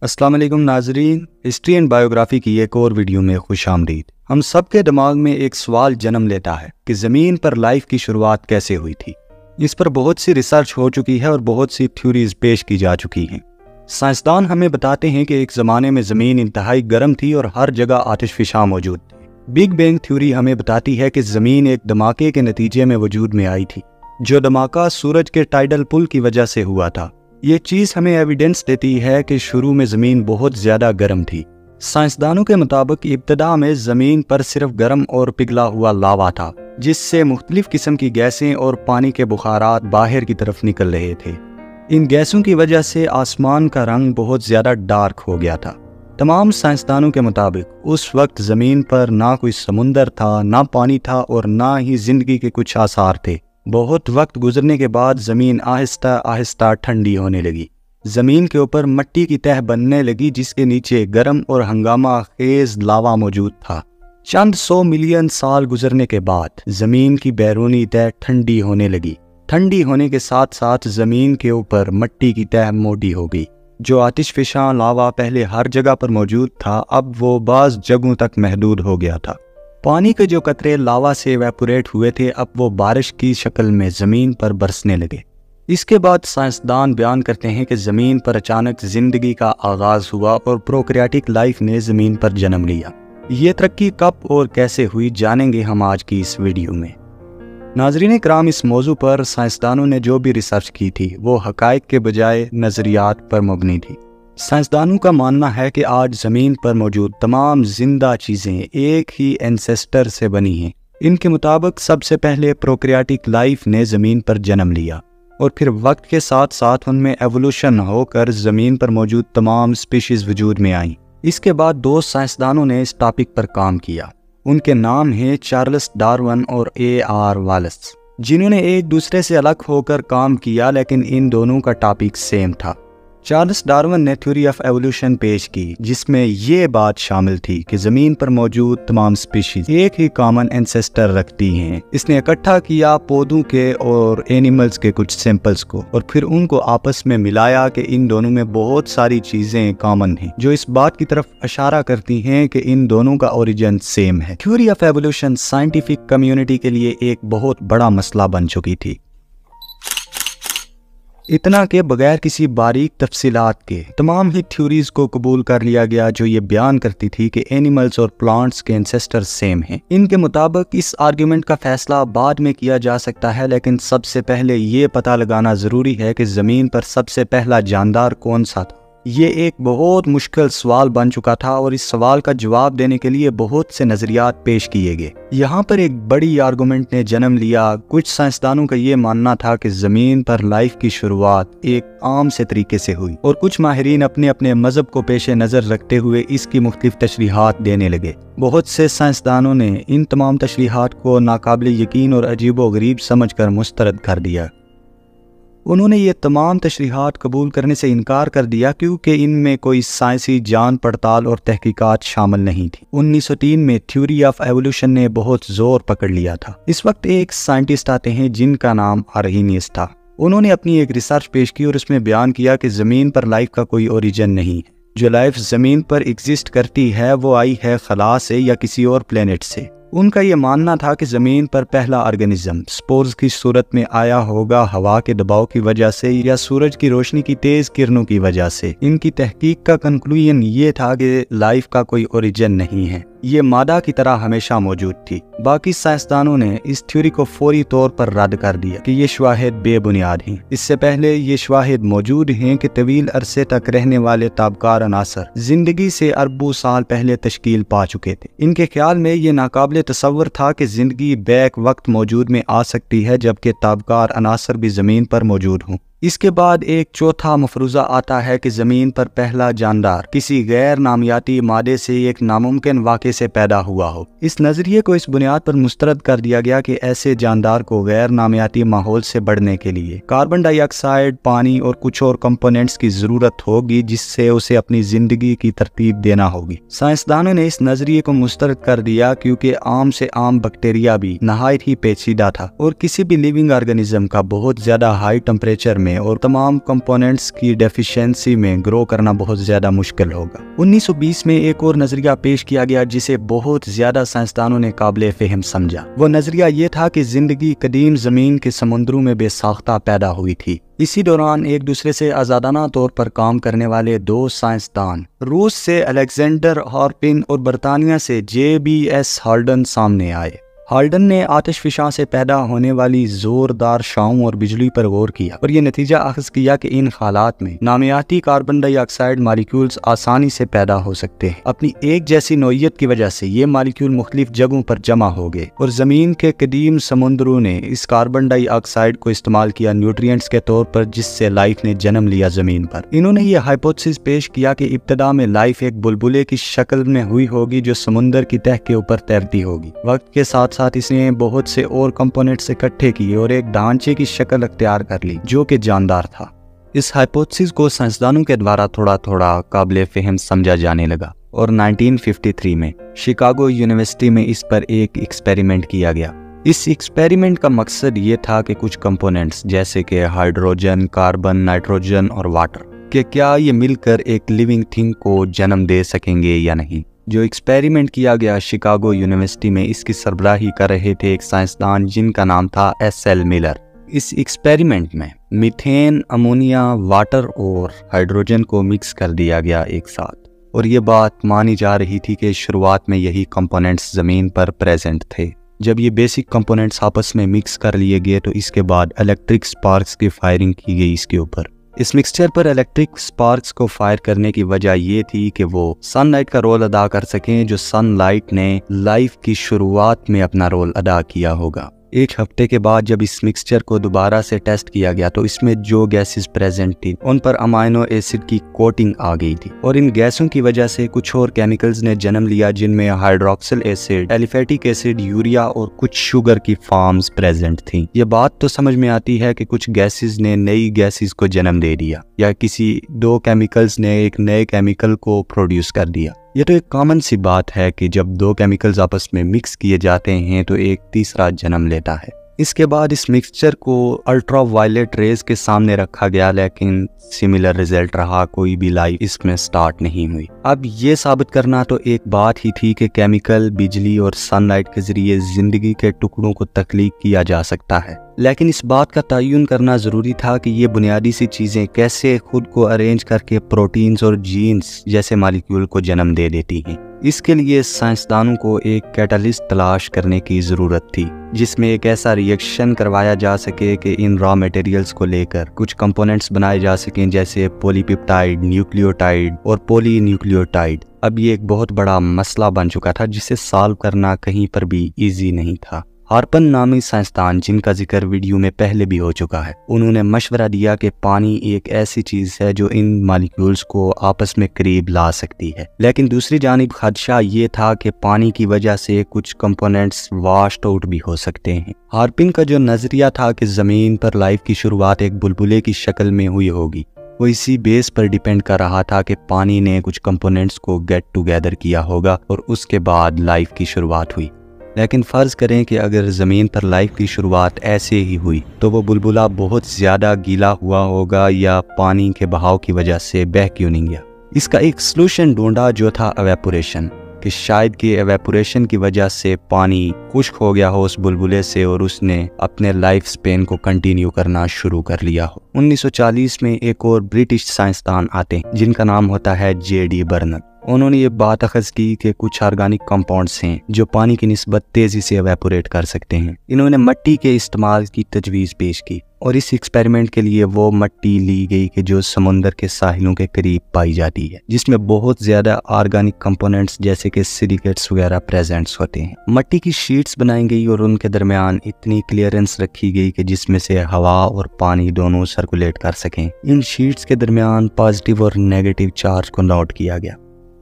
अस्सलाम वालेकुम नाजरीन, हिस्ट्री एंड बायोग्राफी की एक और वीडियो में खुश आमदीद। हम सब के दिमाग में एक सवाल जन्म लेता है कि ज़मीन पर लाइफ की शुरुआत कैसे हुई थी। इस पर बहुत सी रिसर्च हो चुकी है और बहुत सी थ्योरीज पेश की जा चुकी हैं। साइंसदान हमें बताते हैं कि एक ज़माने में ज़मीन इंतहाई गर्म थी और हर जगह आतिशफ़िशां मौजूद थी। बिग बैंग थ्योरी हमें बताती है कि ज़मीन एक धमाके के नतीजे में वजूद में आई थी, जो धमाका सूरज के टाइडल पुल की वजह से हुआ था। ये चीज़ हमें एविडेंस देती है कि शुरू में ज़मीन बहुत ज़्यादा गर्म थी। साइंसदानों के मुताबिक इब्तदा में ज़मीन पर सिर्फ गर्म और पिघला हुआ लावा था, जिससे मुख्तलिफ किस्म की गैसें और पानी के बुखारात बाहर की तरफ निकल रहे थे। इन गैसों की वजह से आसमान का रंग बहुत ज़्यादा डार्क हो गया था। तमाम साइंसदानों के मुताबिक उस वक्त ज़मीन पर ना कोई समुंदर था, ना पानी था और ना ही ज़िंदगी के कुछ आसार थे। बहुत वक्त गुजरने के बाद ज़मीन आहिस्ता आहिस्ता ठंडी होने लगी। ज़मीन के ऊपर मिट्टी की तह बनने लगी, जिसके नीचे गर्म और हंगामा खेज लावा मौजूद था। चंद 100 मिलियन साल गुजरने के बाद ज़मीन की बैरूनी तह ठंडी होने लगी। ठंडी होने के साथ साथ ज़मीन के ऊपर मिट्टी की तह मोटी हो गई। जो आतिशफ़िशां लावा पहले हर जगह पर मौजूद था, अब वो बाज़ जगहों तक महदूद हो गया था। पानी के जो कतरे लावा से इवेपोरेट हुए थे, अब वो बारिश की शक्ल में ज़मीन पर बरसने लगे। इसके बाद साइंसदान बयान करते हैं कि ज़मीन पर अचानक ज़िंदगी का आगाज़ हुआ और प्रोक्रियाटिक लाइफ ने ज़मीन पर जन्म लिया। ये तरक्की कब और कैसे हुई, जानेंगे हम आज की इस वीडियो में। नाज़रीन कराम, इस मौजू पर साइंसदानों ने जो भी रिसर्च की थी वो हक़ाइक़ के बजाय नज़रियात पर मबनी थी। साइंसदानों का मानना है कि आज ज़मीन पर मौजूद तमाम जिंदा चीज़ें एक ही एंसेस्टर से बनी हैं। इनके मुताबिक सबसे पहले प्रोक्रियाटिक लाइफ ने ज़मीन पर जन्म लिया और फिर वक्त के साथ साथ उनमें एवोल्यूशन होकर ज़मीन पर मौजूद तमाम स्पीशीज़ वजूद में आईं। इसके बाद 2 साइंसदानों ने इस टॉपिक पर काम किया। उनके नाम हैं चार्ल्स डार्विन और A.R. वालेस, जिन्होंने एक दूसरे से अलग होकर काम किया, लेकिन इन दोनों का टॉपिक सेम था। चार्ल्स डार्विन ने थ्योरी ऑफ एवोल्यूशन पेश की, जिसमें ये बात शामिल थी कि ज़मीन पर मौजूद तमाम स्पीशीज एक ही कॉमन एंसेस्टर रखती हैं। इसने इकट्ठा किया पौधों के और एनिमल्स के कुछ सैंपल्स को और फिर उनको आपस में मिलाया कि इन दोनों में बहुत सारी चीज़ें कॉमन हैं, जो इस बात की तरफ इशारा करती हैं कि इन दोनों का ओरिजिन सेम है। Theory of evolution scientific community के लिए एक बहुत बड़ा मसला बन चुकी थी, इतना के बगैर किसी बारीक तफसीलात के तमाम ही थ्योरीज को कबूल कर लिया गया, जो ये बयान करती थी कि एनिमल्स और प्लांट्स के एंसेस्टर सेम हैं। इनके मुताबिक इस आर्ग्यूमेंट का फैसला बाद में किया जा सकता है, लेकिन सबसे पहले ये पता लगाना ज़रूरी है कि ज़मीन पर सबसे पहला जानदार कौन सा था। ये एक बहुत मुश्किल सवाल बन चुका था और इस सवाल का जवाब देने के लिए बहुत से नज़रियात पेश किए गए। यहाँ पर एक बड़ी आर्गूमेंट ने जन्म लिया। कुछ साइंसदानों का ये मानना था कि ज़मीन पर लाइफ की शुरुआत एक आम से तरीके से हुई और कुछ माहिरीन अपने अपने मज़हब को पेश नज़र रखते हुए इसकी मुख्तलिफ तशरीहात देने लगे। बहुत से साइंसदानों ने इन तमाम तशरीहात को नाकाबिल यकीन और अजीबो गरीब समझ कर मुस्तरद कर दिया। उन्होंने ये तमाम तशरीहात कबूल करने से इनकार कर दिया क्योंकि इनमें कोई साइंसी जान पड़ताल और तहकीकात शामिल नहीं थी। 1903 में थ्योरी ऑफ एवोल्यूशन ने बहुत जोर पकड़ लिया था। इस वक्त एक साइंटिस्ट आते हैं जिनका नाम आर्हीनियस था। उन्होंने अपनी एक रिसर्च पेश की और उसमें बयान किया कि ज़मीन पर लाइफ का कोई ओरिजिन नहीं है। जो लाइफ ज़मीन पर एग्जिस्ट करती है वो आई है खला से या किसी और प्लेनेट से। उनका ये मानना था कि ज़मीन पर पहला ऑर्गेनिज्म स्पोर्स की सूरत में आया होगा, हवा के दबाव की वजह से या सूरज की रोशनी की तेज़ किरणों की वजह से। इनकी तहकीक का कंक्लूजन ये था कि लाइफ का कोई ओरिजिन नहीं है, ये मादा की तरह हमेशा मौजूद थी। बाकी साइंसदानों ने इस थ्योरी को फौरी तौर पर रद्द कर दिया कि ये शवाहिद बेबुनियाद हैं। इससे पहले ये शवाहिद मौजूद हैं कि तवील अरसे तक रहने वाले ताबकार अनासर जिंदगी से अरबों साल पहले तश्कील पा चुके थे। इनके ख्याल में ये नाकाबिल तसव्वुर था कि जिंदगी बैक वक्त मौजूद में आ सकती है, जबकि ताबकार अनासर भी ज़मीन पर मौजूद हों। इसके बाद एक चौथा मफरूज़ा आता है कि ज़मीन पर पहला जानदार किसी गैर नामियाती मादे से एक नामुमकिन वाक़े से पैदा हुआ हो। इस नज़रिए को इस बुनियाद पर मुस्तरद कर दिया गया कि ऐसे जानदार को गैर नामियाती माहौल से बढ़ने के लिए कार्बन डाइऑक्साइड, पानी और कुछ और कंपोनेंट्स की ज़रूरत होगी, जिससे उसे अपनी ज़िंदगी की तरतीब देना होगी। साइंसदानों ने इस नज़रिए को मुस्तरद कर दिया क्योंकि आम से आम बैक्टीरिया भी नहायत ही पेचीदा था और किसी भी लिविंग ऑर्गेनिज्म का बहुत ज़्यादा हाई टेम्परेचर में में और तमाम कंपोनेंट्स की डेफिशिएंसी में ग्रो करना बहुत ज़्यादा मुश्किल होगा। 1920 में एक और नज़रिया पेश किया गया जिसे बहुत ज़्यादा साइंसदानों ने काबिल फ़हम समझा। वो नज़रिया ये था कि ज़िंदगी कदीम ज़मीन के समुद्रों में बेसाख्ता पैदा हुई थी। इसी दौरान एक दूसरे से आज़ादाना तौर पर काम करने वाले दो साइंसदान, रूस से अलेक्जेंडर हॉर्पिन और बरतानिया से JBS हाल्डन सामने आए। हाल्डन ने आतिशफिशां से पैदा होने वाली जोरदार शाओं और बिजली पर गौर किया और ये नतीजा अख्ज़ किया कि इन हालात में नामियाती कार्बन डाइऑक्साइड मालिक्यूल्स आसानी से पैदा हो सकते हैं। अपनी एक जैसी नौइयत की वजह से ये मालिक्यूल मुख्तलिफ जगहों पर जमा हो गए और ज़मीन के कदीम समुद्रों ने इस कार्बन डाइऑक्साइड को इस्तेमाल किया न्यूट्रिएंट्स के तौर पर, जिससे लाइफ ने जन्म लिया ज़मीन पर। इन्होंने ये हाइपोथेसिस पेश किया कि इब्तिदा में लाइफ एक बुलबुले की शक्ल में हुई होगी जो समुंदर की तह के ऊपर तैरती होगी। वक्त के साथ साथ इसने बहुत से और कंपोनेंट्स इकट्ठे किए और एक ढांचे की शक्ल अख्तियार कर ली जो कि जानदार था। इस हाइपोथेसिस को साइंसदानों के द्वारा थोड़ा थोड़ा काबिल फ़हम समझा जाने लगा और 1953 में शिकागो यूनिवर्सिटी में इस पर एक एक्सपेरिमेंट किया गया। इस एक्सपेरिमेंट का मकसद ये था कि कुछ कंपोनेंट्स जैसे कि हाइड्रोजन, कार्बन, नाइट्रोजन और वाटर कि क्या ये मिलकर एक लिविंग थिंग को जन्म दे सकेंगे या नहीं। जो एक्सपेरिमेंट किया गया शिकागो यूनिवर्सिटी में, इसकी सरबराही कर रहे थे एक साइंसदान जिनका नाम था SL मिलर। इस एक्सपेरिमेंट में मीथेन, अमोनिया, वाटर और हाइड्रोजन को मिक्स कर दिया गया एक साथ और ये बात मानी जा रही थी कि शुरुआत में यही कंपोनेंट्स ज़मीन पर प्रेजेंट थे। जब ये बेसिक कंपोनेंट्स आपस में मिक्स कर लिए गए तो इसके बाद इलेक्ट्रिक स्पार्क्स की फायरिंग की गई इसके ऊपर। इस मिक्सचर पर इलेक्ट्रिक स्पार्क्स को फायर करने की वजह ये थी कि वो सनलाइट का रोल अदा कर सकें, जो सनलाइट ने लाइफ की शुरुआत में अपना रोल अदा किया होगा। एक हफ्ते के बाद जब इस मिक्सचर को दोबारा से टेस्ट किया गया तो इसमें जो गैसेस प्रेजेंट थी उन पर अमाइनो एसिड की कोटिंग आ गई थी और इन गैसों की वजह से कुछ और केमिकल्स ने जन्म लिया जिनमें hydroxyl acid, aliphatic acid, urea और कुछ शुगर की फॉर्म्स प्रेजेंट थी। ये बात तो समझ में आती है कि कुछ गैसेस ने नई गैसेस को जन्म दे दिया या किसी दो केमिकल्स ने एक नए केमिकल को प्रोड्यूस कर दिया। ये तो एक कॉमन सी बात है कि जब दो केमिकल्स आपस में मिक्स किए जाते हैं तो एक तीसरा जन्म लेता है। इसके बाद इस मिक्सचर को अल्ट्रा वायलेट रेज के सामने रखा गया, लेकिन सिमिलर रिजल्ट रहा, कोई भी लाइफ इसमें स्टार्ट नहीं हुई। अब ये साबित करना तो एक बात ही थी कि केमिकल, बिजली और सनलाइट के जरिए जिंदगी के टुकड़ों को तख्लीक किया जा सकता है, लेकिन इस बात का तयन करना जरूरी था कि ये बुनियादी सी चीजें कैसे खुद को अरेंज करके प्रोटीन्स और जीन्स जैसे मालिक्यूल को जन्म दे देती हैं। इसके लिए साइंसदानों को एक कैटलिस्ट तलाश करने की ज़रूरत थी जिसमें एक ऐसा रिएक्शन करवाया जा सके कि इन रॉ मटेरियल्स को लेकर कुछ कंपोनेंट्स बनाए जा सकें, जैसे पॉलीपेप्टाइड, न्यूक्लियोटाइड और पॉलीन्यूक्लियोटाइड। अब ये एक बहुत बड़ा मसला बन चुका था जिसे सॉल्व करना कहीं पर भी ईजी नहीं था। हार्पन नामी साइंसदान, जिनका जिक्र वीडियो में पहले भी हो चुका है, उन्होंने मशवरा दिया कि पानी एक ऐसी चीज है जो इन मॉलिक्यूल्स को आपस में करीब ला सकती है, लेकिन दूसरी जानिब खदशा ये था कि पानी की वजह से कुछ कंपोनेंट्स वाश्ड आउट भी हो सकते हैं। हार्पिन का जो नजरिया था कि जमीन पर लाइफ की शुरुआत एक बुलबुले की शक्ल में हुई होगी, वो इसी बेस पर डिपेंड कर रहा था कि पानी ने कुछ कंपोनेंट्स को गेट टुगेदर किया होगा और उसके बाद लाइफ की शुरुआत हुई। लेकिन फ़र्ज़ करें कि अगर ज़मीन पर लाइफ की शुरुआत ऐसे ही हुई तो वो बुलबुला बहुत ज़्यादा गीला हुआ होगा या पानी के बहाव की वजह से बह क्यों नहीं गया। इसका एक सलूशन ढूंढा जो था एवेपोरेशन, कि शायद कि एवेपोरेशन की वजह से पानी खुश्क हो गया हो उस बुलबुले से और उसने अपने लाइफ स्पेन को कंटिन्यू करना शुरू कर लिया हो। 1940 में एक और ब्रिटिश साइंसदान आते हैं जिनका नाम होता है J.D. बर्नल। उन्होंने ये बात अखज़ की कि कुछ ऑर्गेनिक कंपाउंड्स हैं जो पानी की निस्बत तेज़ी से एवेपोरेट कर सकते हैं। इन्होंने मिट्टी के इस्तेमाल की तजवीज़ पेश की और इस एक्सपेरिमेंट के लिए वो मिट्टी ली गई कि जो समुंदर के साहिलों के करीब पाई जाती है, जिसमें बहुत ज़्यादा ऑर्गेनिक कंपोनेंट्स जैसे कि सिलिकेट्स वगैरह प्रेजेंट्स होते हैं। मिट्टी की शीट्स बनाई गई और उनके दरमियान इतनी क्लियरेंस रखी गई कि जिसमें से हवा और पानी दोनों सर्कुलेट कर सकें। इन शीट्स के दरमियान पॉजिटिव और नेगेटिव चार्ज को नोट किया गया।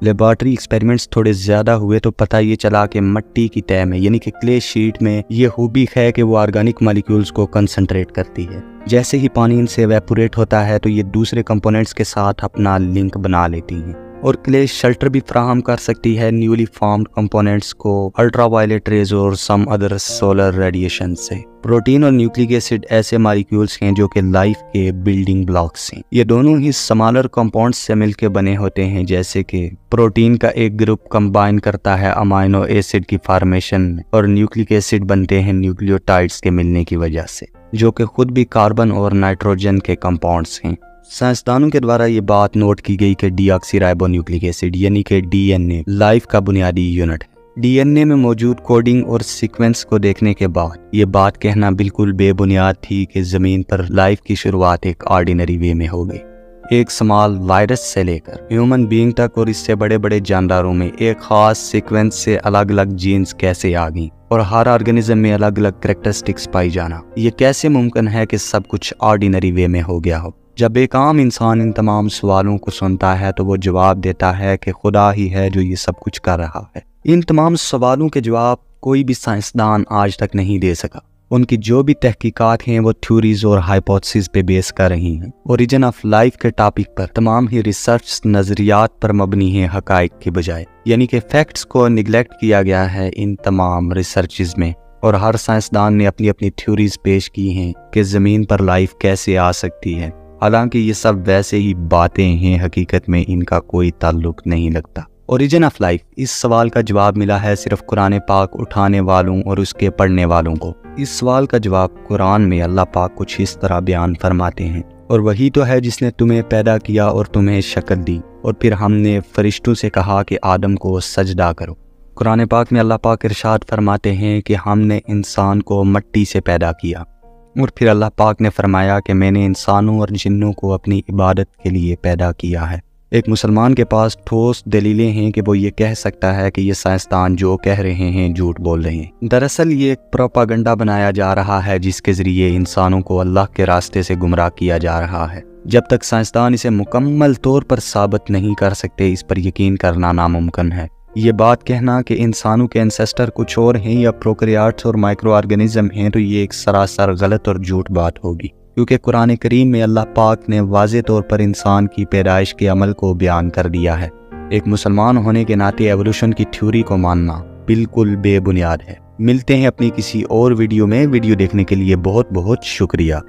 लेबॉरेटरी एक्सपेरिमेंट्स थोड़े ज़्यादा हुए तो पता ये चला कि मिट्टी की तह में यानी कि क्ले शीट में ये खूबी है कि वो ऑर्गेनिक मॉलिक्यूल्स को कंसंट्रेट करती है। जैसे ही पानी इनसे एवेपोरेट होता है तो ये दूसरे कंपोनेंट्स के साथ अपना लिंक बना लेती हैं और क्ले शेल्टर भी फराहम कर सकती है न्यूली फॉर्म्ड कंपोनेंट्स को अल्ट्रावायलेट रेज और सम अदर सोलर रेडिएशन से। प्रोटीन और न्यूक्लिक एसिड ऐसे मॉलिक्यूल्स हैं जो कि लाइफ के बिल्डिंग ब्लॉक्स हैं। ये दोनों ही स्मॉलर कंपाउंड्स से मिलकर बने होते हैं, जैसे कि प्रोटीन का एक ग्रुप कंबाइन करता है अमाइनो एसिड की फॉर्मेशन में और न्यूक्लिक एसिड बनते हैं न्यूक्लियोटाइड्स के मिलने की वजह से, जो कि खुद भी कार्बन और नाइट्रोजन के कंपाउंड्स हैं। साइंसदानों के द्वारा ये बात नोट की गई कि डीऑक्सीराइबोन्यूक्लिक एसिड यानी कि डीएनए लाइफ का बुनियादी यूनिट है। डीएनए में मौजूद कोडिंग और सीक्वेंस को देखने के बाद ये बात कहना बिल्कुल बेबुनियाद थी कि ज़मीन पर लाइफ की शुरुआत एक ऑर्डिनरी वे में हो गई। एक स्मॉल वायरस से लेकर ह्यूमन बीइंग तक और इससे बड़े बड़े जानदारों में एक खास सीक्वेंस से अलग अलग जीन्स कैसे आ गई और हर ऑर्गेनिज्म में अलग अलग कैरेक्टरिस्टिक्स पाई जाना, ये कैसे मुमकिन है कि सब कुछ ऑर्डिनरी वे में हो गया हो। जब एक आम इंसान इन तमाम सवालों को सुनता है तो वो जवाब देता है कि खुदा ही है जो ये सब कुछ कर रहा है। इन तमाम सवालों के जवाब कोई भी साइंसदान आज तक नहीं दे सका। उनकी जो भी तहकीकात हैं वो थ्योरीज और हाइपोथेसिस पे बेस कर रही हैं। ओरिजिन ऑफ लाइफ के टॉपिक पर तमाम ही रिसर्च नजरियात पर मबनी है हकाइक के बजाय, यानी कि फैक्ट्स को निगलेक्ट किया गया है इन तमाम रिसर्चेज में। और हर साइंसदान ने अपनी अपनी थ्योरीज पेश की हैं कि ज़मीन पर लाइफ कैसे आ सकती है। हालांकि ये सब वैसे ही बातें हैं, हकीकत में इनका कोई ताल्लुक नहीं लगता। ओरिजिन ऑफ लाइफ, इस सवाल का जवाब मिला है सिर्फ कुरान पाक उठाने वालों और उसके पढ़ने वालों को। इस सवाल का जवाब कुरान में अल्लाह पाक कुछ इस तरह बयान फरमाते हैं, और वही तो है जिसने तुम्हें पैदा किया और तुम्हें शक्ल दी, और फिर हमने फरिश्तों से कहा कि आदम को सजदा करो। कुरान पाक में अल्लाह पाक इरशाद फरमाते हैं कि हमने इंसान को मिट्टी से पैदा किया, और फिर अल्लाह पाक ने फरमाया कि मैंने इंसानों और जिन्नों को अपनी इबादत के लिए पैदा किया है। एक मुसलमान के पास ठोस दलीलें हैं कि वो ये कह सकता है कि ये साइंसदान जो कह रहे हैं झूठ बोल रहे हैं। दरअसल ये एक प्रोपागंडा बनाया जा रहा है जिसके ज़रिए इंसानों को अल्लाह के रास्ते से गुमराह किया जा रहा है। जब तक साइंसदान इसे मुकम्मल तौर पर साबित नहीं कर सकते, इस पर यकीन करना नामुमकिन है। ये बात कहना कि इंसानों के एंसेस्टर कुछ और हैं या प्रोकैरियोट्स और माइक्रो ऑर्गेनिज्म हैं, तो ये एक सरासर गलत और झूठ बात होगी, क्योंकि कुरान करीम में अल्लाह पाक ने वाज़े तौर पर इंसान की पैदाइश के अमल को बयान कर दिया है। एक मुसलमान होने के नाते एवोल्यूशन की थ्योरी को मानना बिल्कुल बेबुनियाद है। मिलते हैं अपनी किसी और वीडियो में। वीडियो देखने के लिए बहुत बहुत शुक्रिया।